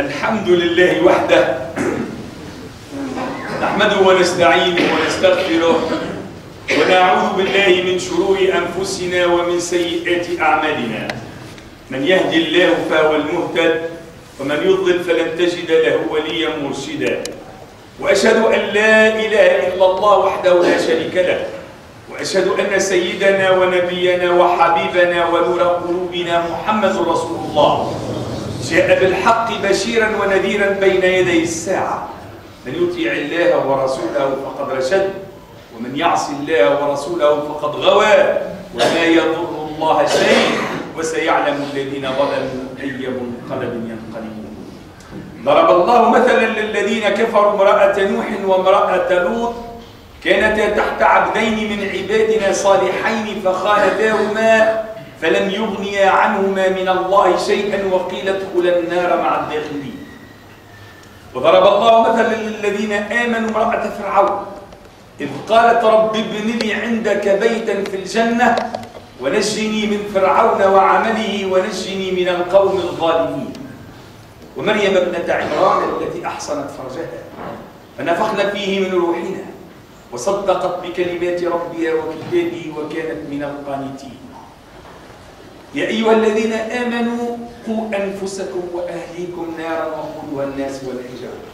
الحمد لله وحده نحمده ونستعينه ونستغفره ونعوذ بالله من شرور أنفسنا ومن سيئات أعمالنا. من يهدي الله فهو المهتد ومن يضلل فلن تجد له وليا مرشدا. وأشهد أن لا إله إلا الله وحده لا شريك له، وأشهد أن سيدنا ونبينا وحبيبنا ونور قلوبنا محمد رسول الله جاء بالحق بشيرا ونذيرا بين يدي الساعة. من يطيع الله ورسوله فقد رشد، ومن يعص الله ورسوله فقد غوى، وما يضر الله شيء، وسيعلم الذين ظلموا أي منقلب ينقلبون. ضرب الله مثلا للذين كفروا امرأة نوح وامرأة لوط كانتا تحت عبدين من عبادنا صالحين فخانتاهما فلم يغنيا عنهما من الله شيئا وقيل ادخلا النار مع الداخلين. وضرب الله مثلا للذين آمنوا امرأة فرعون إذ قالت رب ابن لي عندك بيتا في الجنة ونجني من فرعون وعمله ونجني من القوم الظالمين. ومريم ابنة عمران التي أحصنت فرجها فنفخنا فيه من روحنا وصدقت بكلمات ربها وكتابه وكانت من القانتين. يا أيها الذين آمنوا قوا أنفسكم وأهليكم نارا وقودها الناس والحجارة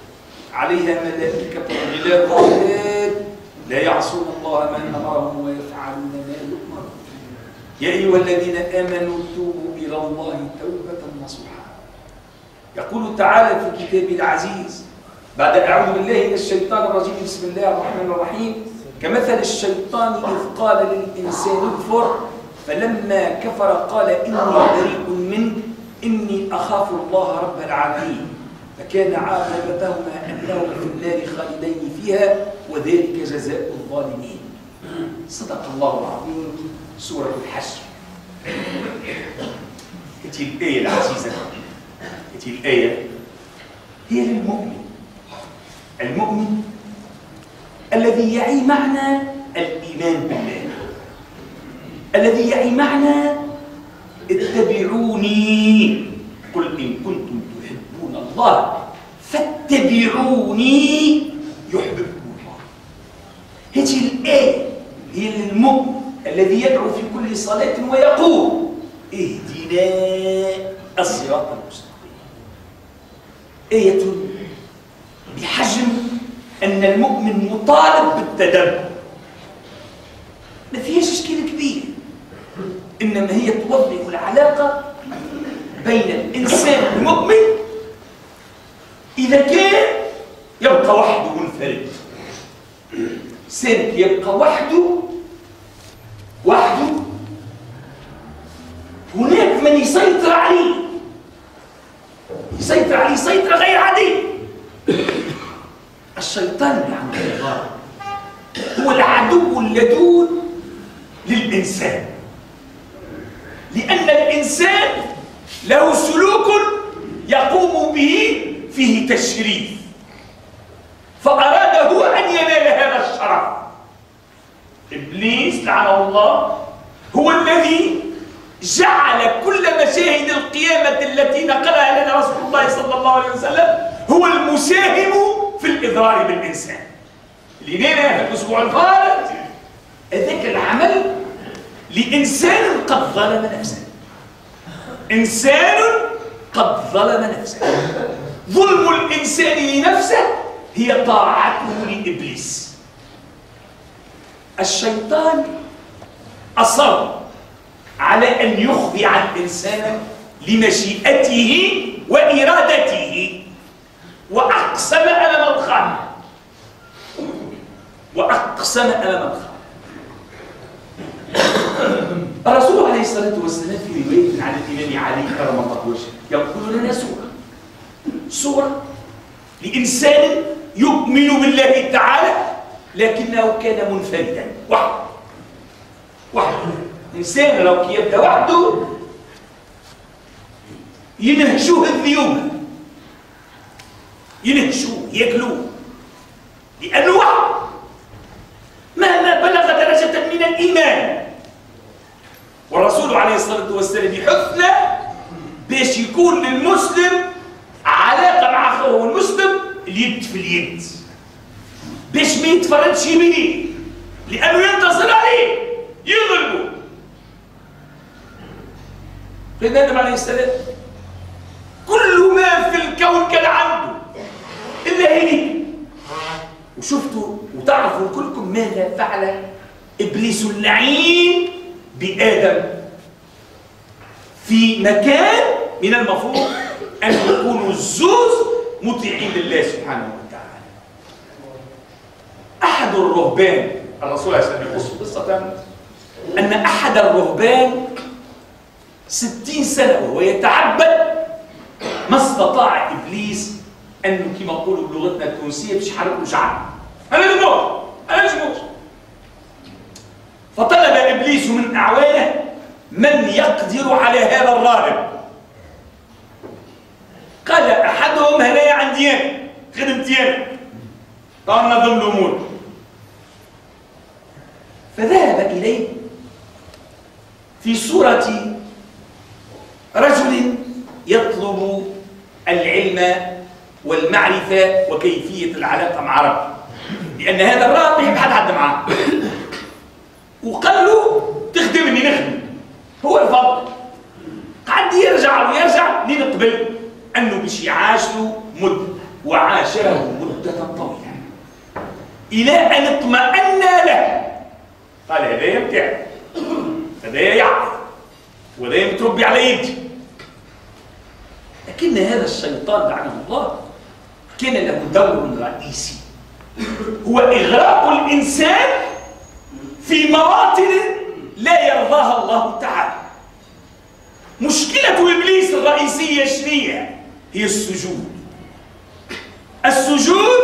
عليها ملائكة غلاظ شداد لا يعصون الله ما أمرهم ويفعلون ما يؤمرون. يا أيها الذين آمنوا توبوا إلى الله توبة نصوحا. يقول تعالى في كتابه العزيز بعد أعوذ بالله من الشيطان الرجيم بسم الله الرحمن الرحيم كمثل الشيطان إذ قال للإنسان اكفر فلما كفر قال إني بريء منك إني أخاف الله رب العالمين فكان عاقبتهما أنهما في النار خالدين فيها وذلك جزاء الظالمين. صدق الله العظيم. سورة الحشر. هذه الآية العزيزة، هذه الآية هي للمؤمن، المؤمن الذي يعي معنى الإيمان بالله، الذي يعي معنى اتبعوني قل إن كنتم تحبون الله فاتبعوني يحببكم الله. هذه الآية هي للمؤمن الذي يدعو في كل صلاة ويقول اهدنا الصراط المستقيم. آية بحجم أن المؤمن مطالب بالتدبر، ما فيهاش إشكال كبير، إنما هي توضح العلاقة بين الإنسان المؤمن إذا كان يبقى وحده منفرد. إنسان يبقى وحده هناك من يسيطر عليه سيطرة غير عادية. الشيطان لعنه الله هو العدو اللدود للإنسان، لأن الإنسان له سلوك يقوم به فيه تشريف، فأراد هو أن ينال هذا الشرف. إبليس لعنه الله هو الذي جعل كل مشاهد القيامة التي نقلها لنا رسول الله صلى الله عليه وسلم هو المساهم في الإضرار بالإنسان. لأننا الأسبوع الفارط ذاك العمل لإنسان قد ظلم نفسه، إنسان قد ظلم نفسه. ظلم الإنسان لنفسه هي طاعته لإبليس. الشيطان أصر على أن يخضع الإنسان لمشيئته وإرادته، وأقسم أنا من خان، الرسول عليه الصلاة والسلام في رواية عن الإمام علي كرم الله وجهه يقول لنا سورة لإنسان يؤمن بالله تعالى لكنه كان منفردا وحده. إنسان لو يبدأ وحده ينهشوه الذيوب، ينهشوه ياكلوه لأنه وحده مهما بلغ درجة من الإيمان. والرسول عليه الصلاة والسلام يحثنا باش يكون للمسلم على العلاقة مع أخوه المسلم اليد في اليد، باش ما يتفرجش بيه، لأنه ينتصر عليه يضربه. سيدنا آدم عليه السلام كل ما في الكون كان عنده إلا هيك. وشفتوا وتعرفوا كلكم ماذا فعل إبليس اللعين بآدم في مكان من المفروض أن يكونوا الزوج مطيعين لله سبحانه وتعالى. أحد الرهبان، الرسول عليه الصلاة والسلام يقص قصة أن أحد الرهبان 60 سنة وهو يتعبد، ما استطاع إبليس أنه كما نقولوا بلغتنا التونسية باش يحرك له شعره. أنا نموت، أنا مش موت. فطلب إبليس من أعوانه من يقدر على هذا الراهب. قال أحدهم هنايا عندي أنا، خدمتي أنا، قال نظم الأمور. فذهب إليه في صورة رجل يطلب العلم والمعرفة وكيفية العلاقة مع ربه، لأن هذا الراهب يحب حد معاه. وقال له تخدمني نخدم، هو الفضل. قعد يرجع ويرجع لنقبل أنه باش يعاشره مدة، وعاشره مدة طويلة إلى أن اطمأن له. قال هذايا متاعي، هذايا يعرف، وهذايا متربي على يدي. لكن هذا الشيطان لعنه الله كان له دور رئيسي، هو إغراق الإنسان في مواطن لا يرضاها الله تعالى. مشكلة إبليس الرئيسية شنية؟ هي السجود. السجود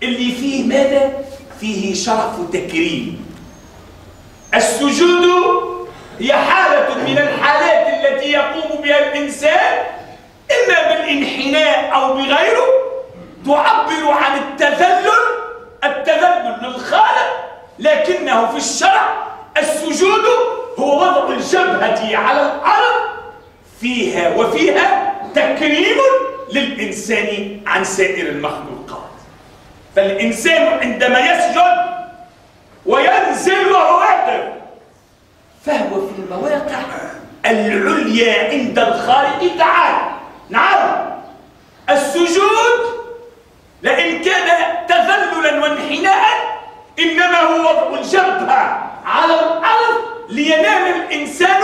اللي فيه ماذا؟ فيه شرف وتكريم. السجود هي حالة من الحالات التي يقوم بها الإنسان إما بالانحناء أو بغيره، تعبر عن التذلل للخالق، لكنه في الشرع السجود هو وضع الجبهة على الأرض وفيها تكريم للإنسان عن سائر المخلوقات. فالإنسان عندما يسجد وينزل وهو واقف فهو في المواقع العليا عند الخالق تعالى. نعم، السجود لئن كان تذللا وانحناء إنما هو وضع الجبهة على الأرض لينال الإنسان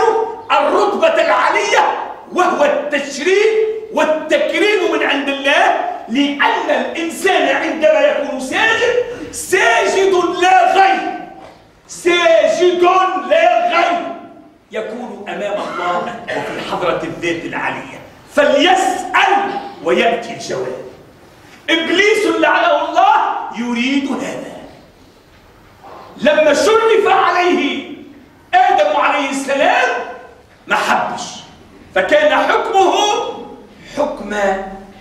الرتبة العالية، وهو التشريف والتكريم من عند الله، لأن الإنسان عندما يكون ساجد لا غير، ساجد لا غير، يكون أمام الله وفي حضرة الذات العالية، فليسأل ويأتي الجواب. إبليس لعنه الله يريد هذا. لما شرف عليه آدم عليه السلام ما حبش، فكان حكمه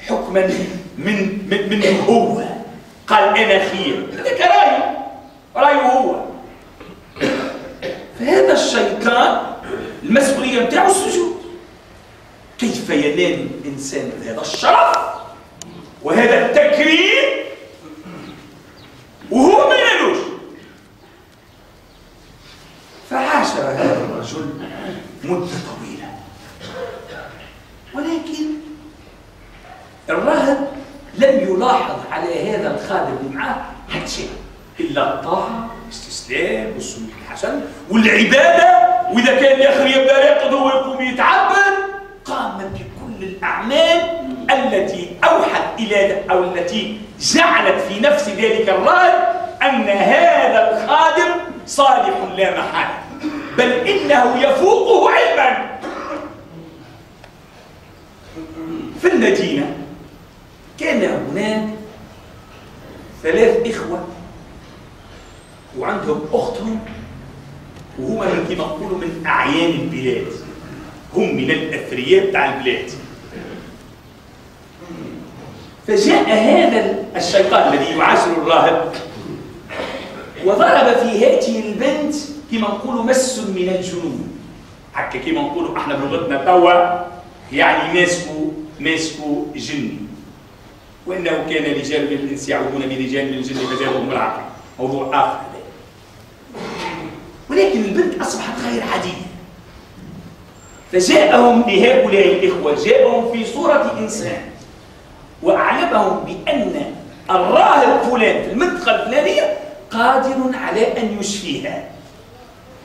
حكما منه هو. قال أنا خير، هذاك رأيه هو. فهذا الشيطان المسؤولية بتاعه السجود. كيف ينال الإنسان هذا الشرف وهذا التكريم وهو ما ينالوش؟ فعاشر هذا الرجل مدة طويلة، ولكن الراهب لم يلاحظ على هذا الخادم اللي معاه حتى شيء إلا الطاعة والاستسلام والسلوك الحسن والعبادة. وإذا كان الآخر يبدأ يرقد ويقوم يتعبد، قام بكل الأعمال التي أوحت إلى أو التي جعلت في نفس ذلك الراهب أن هذا الخادم صالح لا محالة، بل إنه يفوقه علما. في المدينة كان هناك 3 إخوة وعندهم أختهم، وهما من كما نقولوا من أعيان البلاد، هم من الأثرياء بتاع البلاد. فجاء هذا الشيطان الذي يعاشر الراهب وضرب في هذه البنت كما نقولوا مس من الجنون، هكا كما نقولوا احنا بلغتنا توا، يعني ماسكوا جني. وانه كان رجال من الانس يعوذون برجال من الجن فزادهم رهقا، موضوع اخر هذا. ولكن البنت اصبحت غير عاديه، فجاءهم لهؤلاء الاخوه، جاءهم في صوره انسان واعلمهم بان الراهب فلان في المنطقه الفلانيه قادر على ان يشفيها.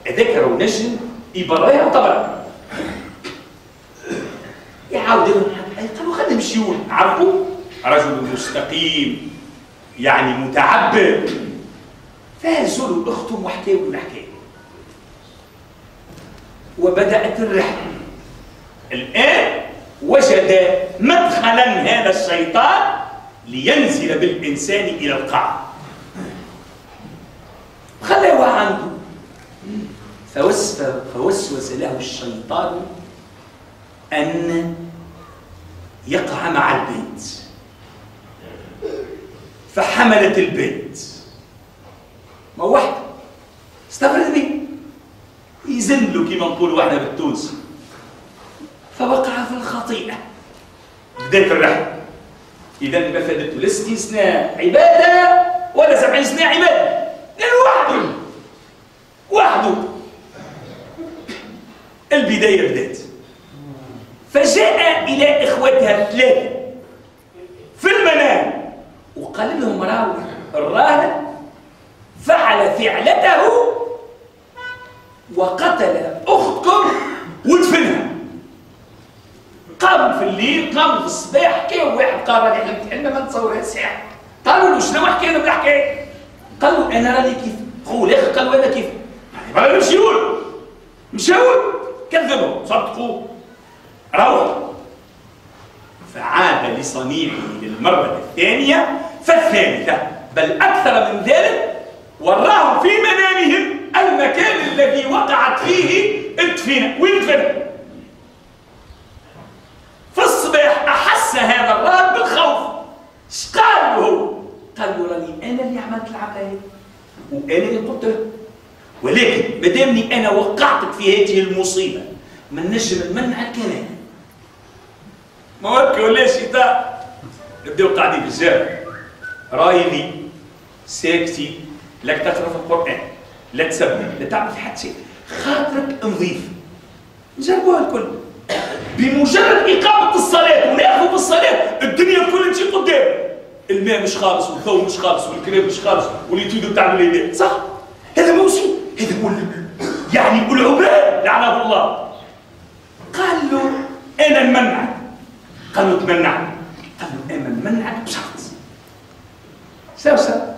ذكروا نجم إبراهيم طبعا يعاود لهم، قالوا خلينا نمشيو عرفوا رجل مستقيم يعني متعبد، فهزوا له اختهم وحكاوا له الحكايه، وبدات الرحله. الان وجد مدخلا هذا الشيطان لينزل بالانسان الى القاع، خلوها عنده. فوسوس له الشيطان أن يقع مع البنت، فحملت البنت. ما واحد استفرد بيه يزنلو كما نقولوا احنا بالتونسي، فوقع في الخطيئة. بداية الرحلة إذا ما فادته لا 60 سنة عبادة ولا 70 سنة عبادة، لأنه وحده البداية بدات. فجاء إلى إخوتها الثلاثة في المنام وقال لهم راهو الراهب فعل فعلته وقتل أختكم ودفنها. قام في الليل، قام في الصباح، كان واحد قال راني حلمت حلمة ما نتصورها ساعة. قالوا له شنو حكينا بالحكاية؟ قالوا أنا راني كيف. خوه الآخر قالوا أنا كيف. قالوا نمشيو مشاو كذبوا صدقوا روحوا. فعاد لصنيعه للمرة الثانية فالثالثة بل أكثر من ذلك، وراهم في منامهم المكان الذي وقعت فيه الدفينة. وين الدفينة؟ في الصباح أحس هذا الراهب بالخوف. اش قال له؟ قال له راني أنا اللي عملت العملية وأنا اللي قلت له، ولكن مادامني انا وقعتك في هذه المصيبه ما نجم نمنع الكلام. ما هكا ولا شيطان. نبداو قاعدين في الجامع رايدي ساكتي، لا تقرا في القران، لا تسبح، لا تعمل في حتى شيء، خاطرك نظيف. نجربوها الكل. بمجرد اقامه الصلاه وناخذ بالصلاه الدنيا كلها تجي قدام. الماء مش خالص والضوء مش خالص والكلام مش خالص واليتيود بتاع الوليدات، صح؟ هذا موسم، هذا هو يعني العباد لعنه الله. قال له انا نمنعك. قال له تمنع. قال له انا نمنعك بشرط. سوا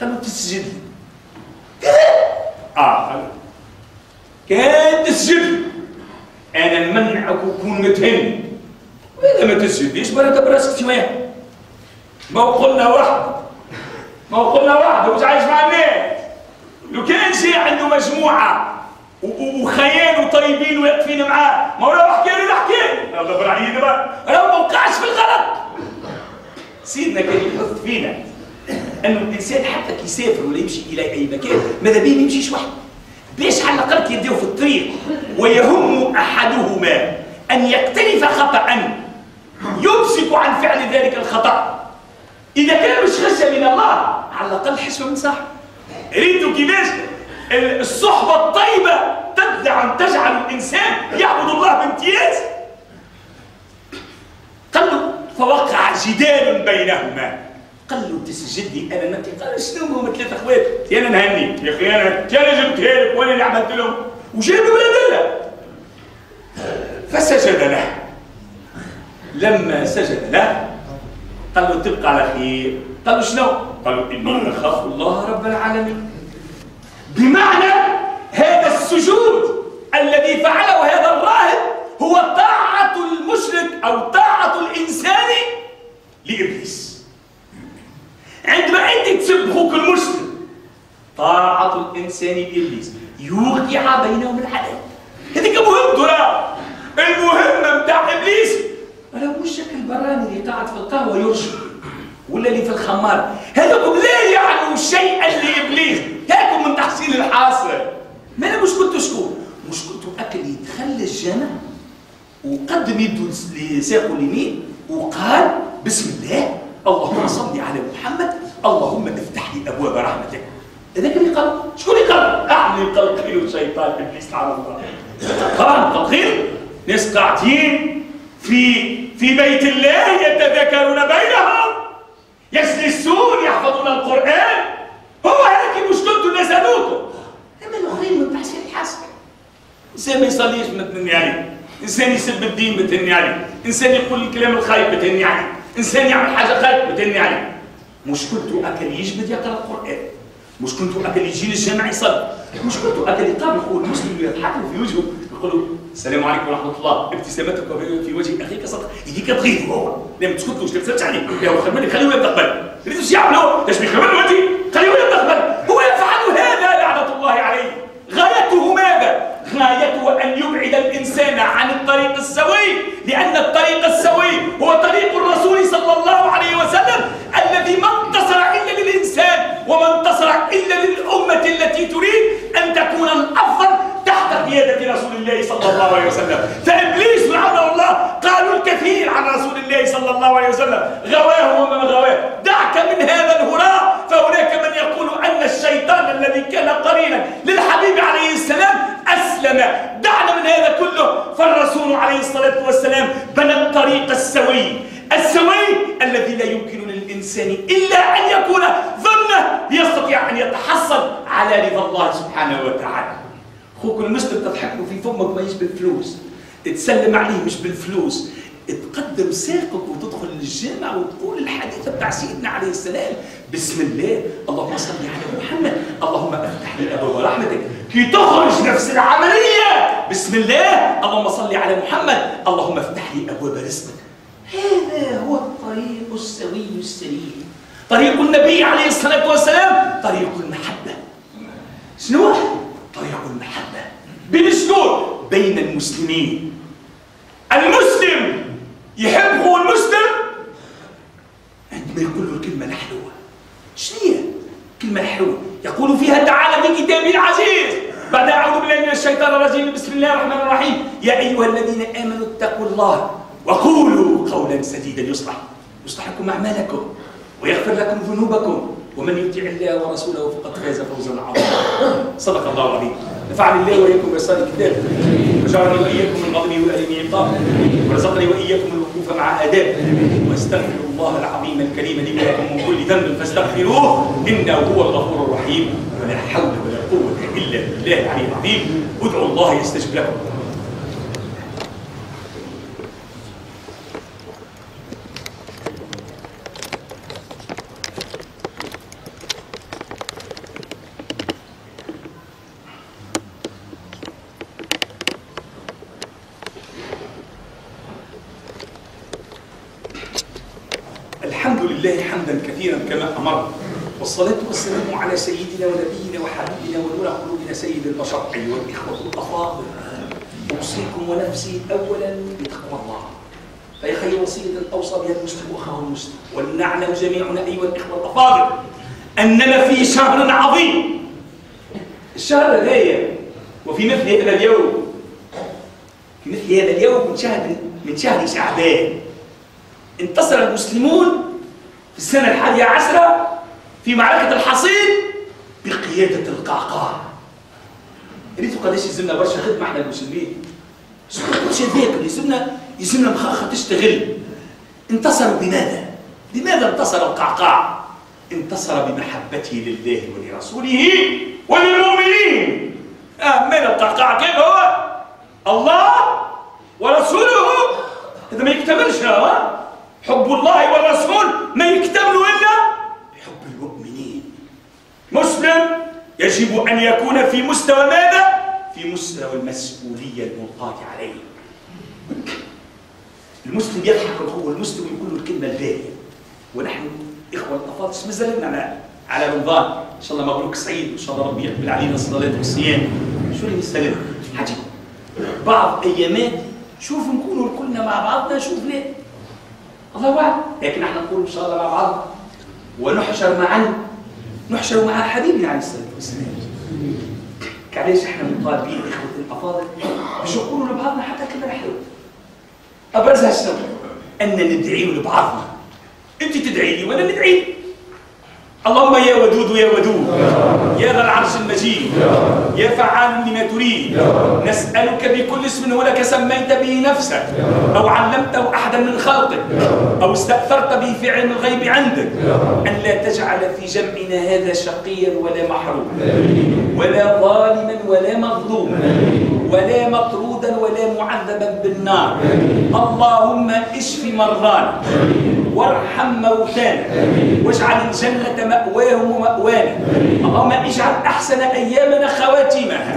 قال له تسجد لي. قال كان تسجد لي انا نمنعك وكون متهني، واذا ما تسجدليش برا براسك شويه. ما قلنا واحد ومش عايش مع الناس. لو كان شيء عنده مجموعه وخيال وطيبين ويقفين معاه، ما هو لو حكى لي نحكي له دبر عليه دابا راه ما وقعش في الغلط. سيدنا كان يحث فينا انه الانسان حتى كي يسافر ولا يمشي الى اي مكان ماذا بيه ما يمشيش وحده، باش على الاقل كي يديو في الطريق ويهم احدهما ان يقترف خطأ يمسك عن فعل ذلك الخطأ. إذا كان مش خشية من الله على الأقل حشمة من صاحبه. ريتوا كيفاش الصحبة الطيبة تجعل الإنسان يعبد الله بامتياز. قال له فوقع جدال بينهما. قال له تسجد لي أنا نمتي. قال شنو هما ثلاثة أخوات؟ أنا نهني يا أخي، أنا جبتها لك وأنا اللي عملت لهم وجاب لي ولاد الله. فسجد له. لما سجد له قال له تبقى على خير. قال له شنو؟ قال له إني أخاف الله رب العالمين. بمعنى هذا السجود الذي فعله هذا الراهب هو طاعة المشرك أو طاعة الإنسان لإبليس. عندما أنت تسب أخوك المشرك طاعة الإنسان لإبليس يوقع بينهم العداوة. هذيك مهمته. لا المهمة بتاع إبليس راه وشك البراني اللي قاعد في القهوة يرشد ولا اللي في الخمار، هذوكم لا يعنوا شيئا لإبليس. تاكم من تحصيل الحاصل. ما أنا مشكلته شكون؟ مشكلته أكل يدخل الجامع وقدم يده لساقه اليمين وقال بسم الله اللهم صل على محمد اللهم افتح لي ابواب رحمتك. هذاك اللي قال، شكون اللي قال؟ اعني تلقين الشيطان ابليس على الله. طبعا تلقين ناس قاعدين في بيت الله يتذاكرون بينهم يجلسون يحفظون القران. هو هيك مشكلته الناس هذوك. اما الاخرين من تحسين الحسن. انسان ما يصليش متهني عليه، انسان يسب الدين بتهني عليه، انسان يقول الكلام الخايب بتهني عليه، انسان يعمل حاجه خايبه بتهني عليه. مشكلته اكل يجبد يقرا القران، مشكلته اكل يجي للجامع يصلي، مشكلته اكل يقابل اخوه المسلم يضحك له في وجهه يقول له السلام عليكم ورحمه الله، ابتسامتك في وجه اخيك صدق، يجيك تغيظه هو، لا ما تسكتلوش ما تسالش عليه، يا هو خليه يبدا قبل، ريت ايش يعمل هو؟ ايش بيخمن له انت؟ خليه يبدا قبل، هو يفعل هذا لعنه الله عليه، غايته ماذا؟ غايته ان يبعد الانسان عن الطريق السوي، لان الطريق السوي هو طريق الرسول صلى الله عليه وسلم الذي ما انتصر الا للانسان وما انتصر الا للامه التي تريد ان تكون الافضل تحت قياده رسول الله صلى الله عليه وسلم. فابليس لعنه الله قالوا الكثير عن رسول الله صلى الله عليه وسلم، غواه وما غواه. دعك من هذا الهراء، فهناك من يقول ان الشيطان الذي كان قرينا للحبيب عليه السلام اسلم. دعنا من هذا كله، فالرسول عليه الصلاه والسلام بنى الطريق السوي، السوي الذي لا يمكن للانسان الا ان يكون ضمنه ليستطيع ان يتحصل على رضا الله سبحانه وتعالى. اخوك المسلم تضحك له في فمك ماهيش بالفلوس، تسلم عليه مش بالفلوس، تقدم ساقك وتدخل للجامع وتقول الحديث بتاع سيدنا عليه السلام بسم الله اللهم صل على محمد اللهم افتح لي ابواب رحمتك، كي تخرج نفس العمليه بسم الله اللهم صل على محمد اللهم افتح لي ابواب رزقك. هذا هو الطريق السوي السليم، طريق النبي عليه الصلاه والسلام، طريق المحبه. شنو؟ طريق المحبه بين شنو؟ بين المسلمين. المسلم يحب هو المسلم عندما يقول له الكلمة الحلوة. شنو هي؟ الكلمة الحلوة يقول فيها تعالى في كتابه العزيز بعد أعوذ بالله من الشيطان الرجيم بسم الله الرحمن الرحيم يا أيها الذين آمنوا اتقوا الله وقولوا قولا سديدا يصلح لكم أعمالكم ويغفر لكم ذنوبكم ومن يطع الله ورسوله فقد فاز فوزا عظيما. صدق الله العظيم. نفعني الله واياكم بإرسال الكتاب وجعلني واياكم من غضبه والم عقابه ورزقني واياكم الوقوف مع آدابه واستغفر الله العظيم الكريم لي ولكم من كل ذنب فاستغفروه انه هو الغفور الرحيم ولا حول ولا قوه الا بالله العلي العظيم. ادعوا الله يستجب لكم. الحمد لله حمدا كثيرا كما امر، والصلاه والسلام على سيدنا ونبينا وحبيبنا ونور قلوبنا سيد البشر. ايها الاخوه الافاضل، اوصيكم ونفسي اولا بتقوى الله، فهي خير وصيه اوصى بها المسلم اخاه المسلم. ولنعلم جميعنا ايها الاخوه الافاضل اننا في شهر عظيم. الشهر هذا وفي مثل هذا اليوم، في مثل هذا اليوم من شهر شعبان انتصر المسلمون في السنة 11 في معركة الحصين بقيادة القعقاع. ريتوا قداش يلزمنا برشا خدمة احنا المسلمين. كل شيء ذاك يلزمنا مخاخة تشتغل. انتصروا بماذا؟ لماذا انتصر القعقاع؟ انتصر بمحبته لله ولرسوله وللمؤمنين. من القعقاع كيف هو؟ الله ورسوله. هذا ما يكتملش حب الله والرسول ما يكتمل إلا بحب المؤمنين. مسلم يجب أن يكون في مستوى ماذا؟ في مستوى المسؤولية الملقاة عليه. المسلم يضحك هو المسلم يقول له الكلمة الباهية. ونحن إخوة الأفاضل مازلنا على رمضان، إن شاء الله مبروك سعيد، وإن شاء الله ربي يقبل علينا الصلاة والصيام. شو اللي نستلم؟ عجيب. بعض أيامات شوف نكونوا كلنا مع بعضنا شوف ليه؟ الله أعلم، لكن احنا نقول إن شاء الله مع بعض ونحشر معا، نحشر مع حبيبنا عليه الصلاة والسلام. علاش احنا مطالبين إخوة الأفاضل باش نقولوا لبعضنا حتى كلمة حلوة. أبرزها شنو؟ أن ندعيو لبعضنا أنت تدعي لي وأنا ندعي لي. اللهم يا ودود يا ودود يا ذا العرش المجيد يا فعال لما تريد، نسألك بكل اسم هو لك سميت به نفسك أو علمته أحدا من خلقك أو استأثرت به في علم الغيب عندك أن لا تجعل في جمعنا هذا شقيا ولا محروما ولا ظالما ولا مظلوما ولا مطرودا ولا معذبا بالنار. اللهم اشف مرضانا وارحم موتانا واجعل الجنة مأواهم ومأوانا. اللهم اجعل أحسن أيامنا خواتيمها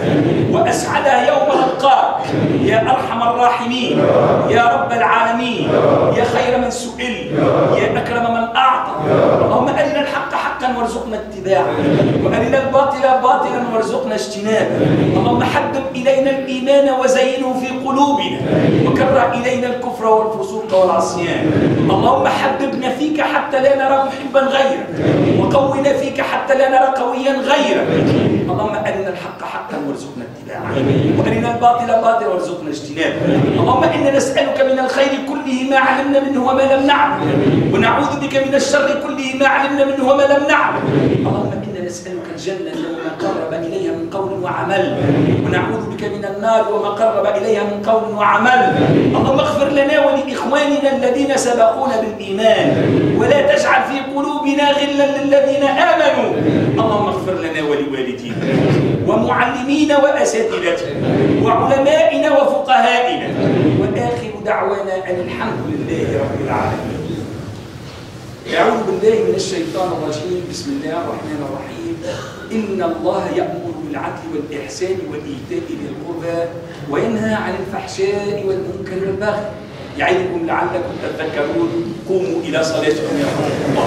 وأسعدها يوم نلقاك يا أرحم الراحمين يا رب العالمين يا خير من سئل يا أكرم من أعطى. اللهم أرنا الحق حقا وارزقنا اتباعه وأرنا الباطل باطلا وارزقنا اجتنابه. اللهم حبب إلينا الإيمان وزينه في قلوبنا وكره إلينا الكفر والفسوق والعصيان. اللهم حببنا فيك حتى لا نرى محبا غيرك وقونا فيك حتى لا نرى قويا غيرك. اللهم أرنا الحق حقا وارزقنا اتباعه وأرنا الباطل باطلا وارزقنا اجتنابه. اللهم إنا نسألك من الخير كله ما علمنا منه وما لم نعلم ونعوذ بك من الشر كله ما علمنا منه وما لم نعلم. اللهم إنا نسألك الجنة وما قرب إليها من قول وعمل ونعوذ بك من النار وما قرب إليها من قول وعمل. اللهم اغفر لنا ولإخواننا الذين سبقونا بالإيمان ولا تجعل في قلوبنا غلا للذين آمنوا. اللهم اغفر لنا ولوالدينا ومعلمين وأساتذتنا وعلمائنا وفقهائنا وآخر دعوانا أن الحمد لله رب العالمين. أعوذ بالله من الشيطان الرجيم. بسم الله الرحمن الرحيم. إن الله يأمر بالعدل والإحسان وإيتاء ذي القربى وينهى عن الفحشاء والمنكر والبغي يعظكم لعلكم تذكرون. قوموا إلى صلاتكم يا الله.